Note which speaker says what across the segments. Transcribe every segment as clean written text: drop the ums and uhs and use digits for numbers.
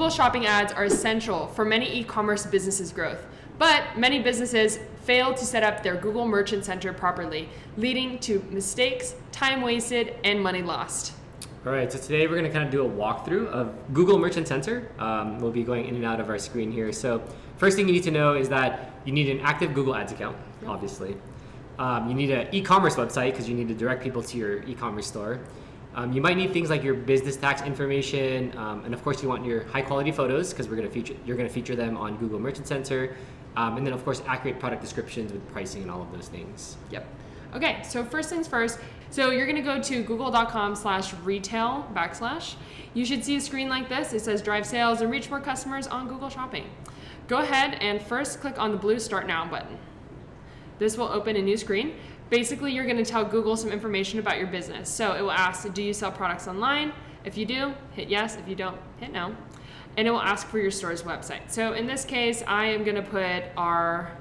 Speaker 1: Google Shopping ads are essential for many e-commerce businesses' growth, but many businesses fail to set up their Google Merchant Center properly, leading to mistakes, time wasted, and money lost.
Speaker 2: All right, so today we're going to kind of do a walkthrough of Google Merchant Center. We'll be going in and out of our screen here. So first thing you need to know is that you need an active Google Ads account, obviously. You need an e-commerce website because you need to direct people to your e-commerce store. You might need things like your business tax information, and of course you want your high quality photos because you're going to feature them on Google Merchant Center, and then of course accurate product descriptions with pricing and all of those things.
Speaker 1: Yep. Okay, so first things first. So you're going to go to google.com/retail/. You should see a screen like this. It says drive sales and reach more customers on Google Shopping. Go ahead and first click on the blue Start Now button. This will open a new screen. Basically, you're going to tell Google some information about your business. So it will ask, do you sell products online? If you do, hit yes. If you don't, hit no. And it will ask for your store's website. So in this case, I am going to put our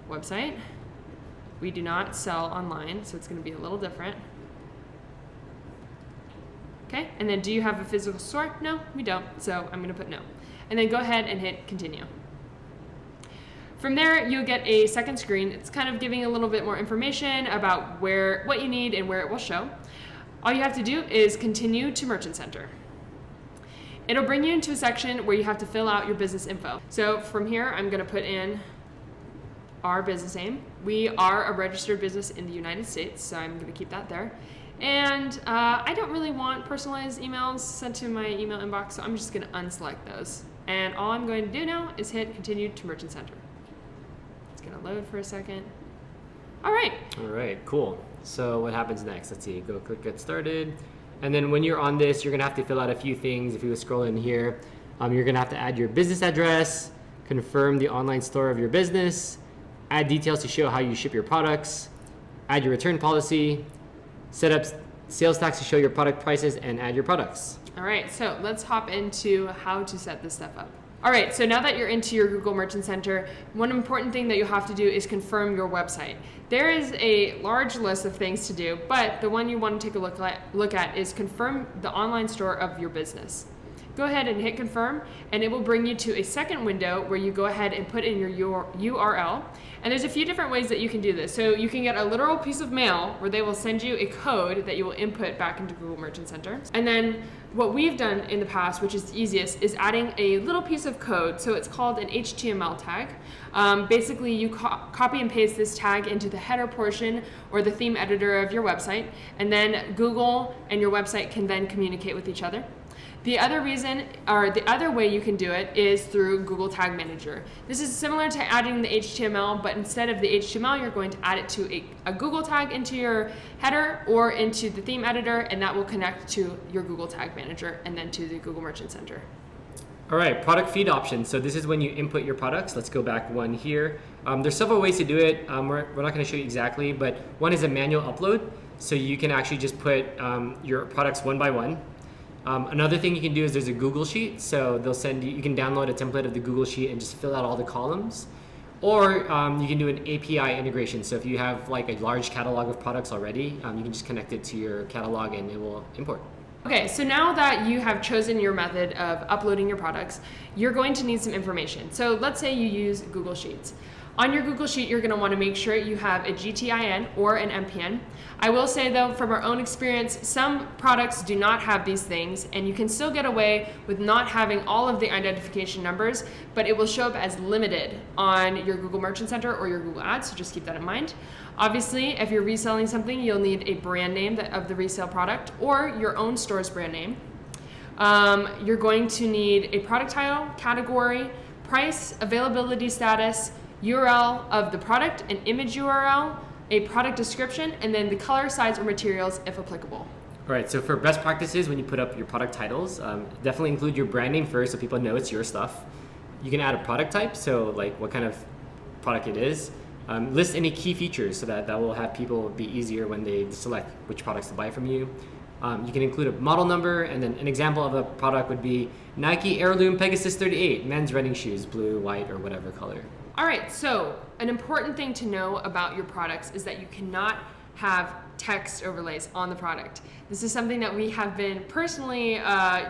Speaker 1: website. We do not sell online, so it's going to be a little different. Okay, and then do you have a physical store? No, we don't, so I'm going to put no. And then go ahead and hit continue. From there, you'll get a second screen. It's kind of giving a little bit more information about what you need and where it will show. All you have to do is continue to Merchant Center. It'll bring you into a section where you have to fill out your business info. So from here, I'm going to put in our business name. We are a registered business in the United States, so I'm going to keep that there. And I don't really want personalized emails sent to my email inbox, so I'm just going to unselect those. And all I'm going to do now is hit continue to Merchant Center. Gonna load for a second. All right,
Speaker 2: cool. So what happens next? Let's see, go click get started. And then when you're on this, you're gonna have to fill out a few things. If you scroll in here, you're gonna have to add your business address, confirm the online store of your business, add details to show how you ship your products, add your return policy, set up sales tax to show your product prices, and add your products.
Speaker 1: All right, so let's hop into how to set this stuff up. All right, so now that you're into your Google Merchant Center, one important thing that you have to do is confirm your website. There is a large list of things to do, but the one you want to take a look at is confirm the online store of your business. Go ahead and hit confirm, and it will bring you to a second window where you go ahead and put in your URL. And there's a few different ways that you can do this. So you can get a literal piece of mail where they will send you a code that you will input back into Google Merchant Center. And then what we've done in the past, which is the easiest, is adding a little piece of code. So it's called an HTML tag. Basically, you copy and paste this tag into the header portion or the theme editor of your website, and then Google and your website can then communicate with each other. The other way you can do it is through Google Tag Manager. This is similar to adding the HTML, but instead of the HTML, you're going to add it to a Google tag into your header or into the theme editor, and that will connect to your Google Tag Manager and then to the Google Merchant Center.
Speaker 2: All right, product feed options. So this is when you input your products. Let's go back one here. There's several ways to do it. We're not going to show you exactly, but one is a manual upload. So you can actually just put your products one by one. Another thing you can do is there's a Google Sheet. So they'll send you can download a template of the Google Sheet and just fill out all the columns. Or you can do an API integration. So if you have like a large catalog of products already, you can just connect it to your catalog and it will import.
Speaker 1: Okay, so now that you have chosen your method of uploading your products, you're going to need some information. So let's say you use Google Sheets. On your Google Sheet, you're going to want to make sure you have a GTIN or an MPN. I will say though, from our own experience, some products do not have these things, and you can still get away with not having all of the identification numbers, but it will show up as limited on your Google Merchant Center or your Google Ads, so just keep that in mind. Obviously, if you're reselling something, you'll need a brand name of the resale product or your own store's brand name. You're going to need a product title, category, price, availability status, URL of the product, an image URL, a product description, and then the color, size, or materials if applicable.
Speaker 2: All right, so for best practices, when you put up your product titles, definitely include your brand name first so people know it's your stuff. You can add a product type, so like what kind of product it is. List any key features so that will have people be easier when they select which products to buy from you. You can include a model number, and then an example of a product would be Nike Heirloom Pegasus 38, men's running shoes, blue, white, or whatever color.
Speaker 1: All right, so an important thing to know about your products is that you cannot have text overlays on the product. This is something that we have been personally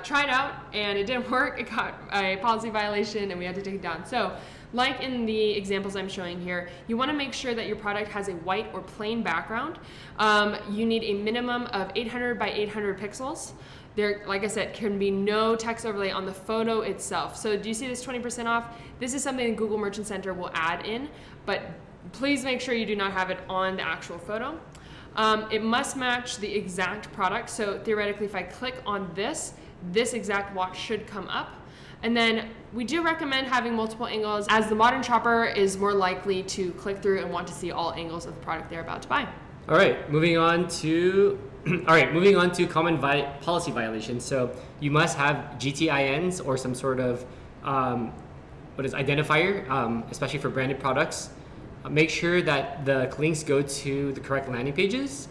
Speaker 1: tried out, and it didn't work. It got a policy violation and we had to take it down. So like in the examples I'm showing here, you want to make sure that your product has a white or plain background. You need a minimum of 800 by 800 pixels. There, like I said, can be no text overlay on the photo itself. So do you see this 20% off? This is something that Google Merchant Center will add in, but please make sure you do not have it on the actual photo. It must match the exact product. So theoretically, if I click on this exact watch should come up. And then we do recommend having multiple angles, as the modern shopper is more likely to click through and want to see all angles of the product they're about to buy.
Speaker 2: All right, moving on to common policy violations. So you must have GTINs or some sort of identifier, especially for branded products. Make sure that the links go to the correct landing pages,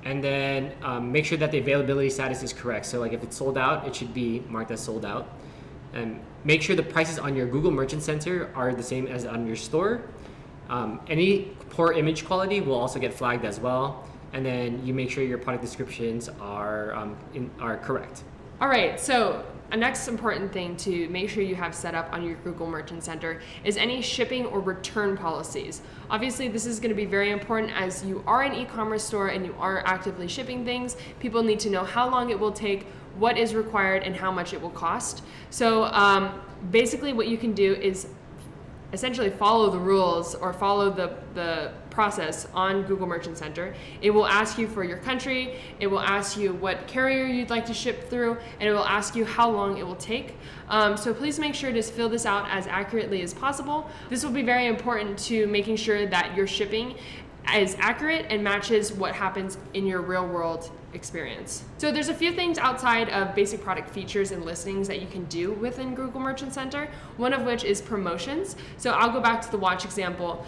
Speaker 2: and then make sure that the availability status is correct. So like if it's sold out, it should be marked as sold out. And make sure the prices on your Google Merchant Center are the same as on your store. Any poor image quality will also get flagged as well. And then you make sure your product descriptions are correct.
Speaker 1: All right, so a next important thing to make sure you have set up on your Google Merchant Center is any shipping or return policies. Obviously, this is going to be very important as you are an e-commerce store and you are actively shipping things. People need to know how long it will take, what is required, and how much it will cost. So basically what you can do is essentially follow the rules or follow the process on Google Merchant Center. It will ask you for your country, it will ask you what carrier you'd like to ship through, and it will ask you how long it will take. So please make sure to fill this out as accurately as possible. This will be very important to making sure that your shipping is accurate and matches what happens in your real world experience. So there's a few things outside of basic product features and listings that you can do within Google Merchant Center, one of which is promotions. So I'll go back to the watch example.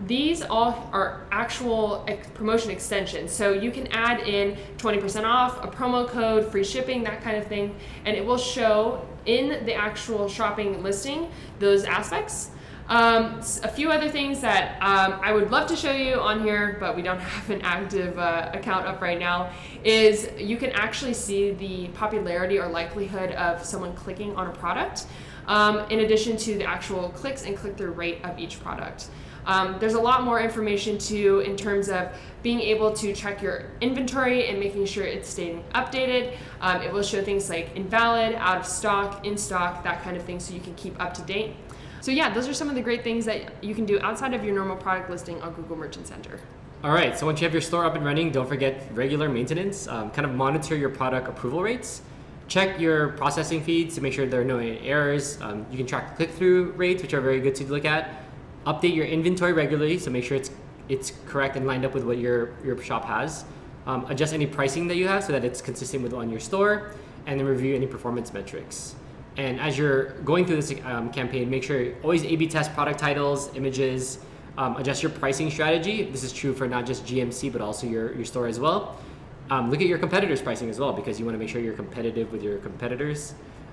Speaker 1: These all are actual promotion extensions. So you can add in 20% off, a promo code, free shipping, that kind of thing, and it will show in the actual shopping listing those aspects. A few other things that I would love to show you on here, but we don't have an active account up right now, is you can actually see the popularity or likelihood of someone clicking on a product, in addition to the actual clicks and click-through rate of each product. There's a lot more information too in terms of being able to check your inventory and making sure it's staying updated. It will show things like invalid, out of stock, in stock, that kind of thing, so you can keep up to date. So yeah, those are some of the great things that you can do outside of your normal product listing on Google Merchant Center.
Speaker 2: All right, so once you have your store up and running, don't forget regular maintenance. Kind of monitor your product approval rates. Check your processing feeds to make sure there are no errors. You can track click-through rates, which are very good to look at. Update your inventory regularly, so make sure it's correct and lined up with what your shop has. Adjust any pricing that you have so that it's consistent with on your store, and then review any performance metrics. And as you're going through this campaign, make sure always A/B test product titles, images, adjust your pricing strategy. This is true for not just GMC, but also your store as well. Look at your competitors' pricing as well, because you want to make sure you're competitive with your competitors.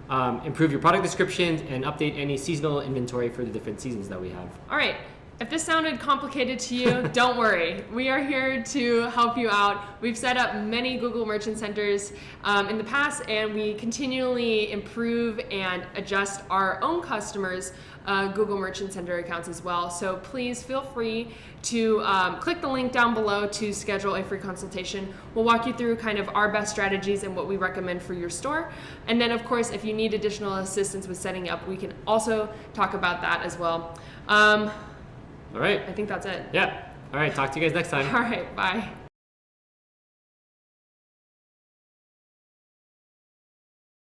Speaker 2: Improve your product descriptions and update any seasonal inventory for the different seasons that we have.
Speaker 1: All right. If this sounded complicated to you, don't worry. We are here to help you out. We've set up many Google Merchant Centers in the past, and we continually improve and adjust our own customers' Google Merchant Center accounts as well. So please feel free to click the link down below to schedule a free consultation. We'll walk you through kind of our best strategies and what we recommend for your store. And then, of course, if you need additional assistance with setting up, we can also talk about that as well.
Speaker 2: All right.
Speaker 1: I think that's it.
Speaker 2: Yeah. All right. Talk to you guys next time.
Speaker 1: All right. Bye.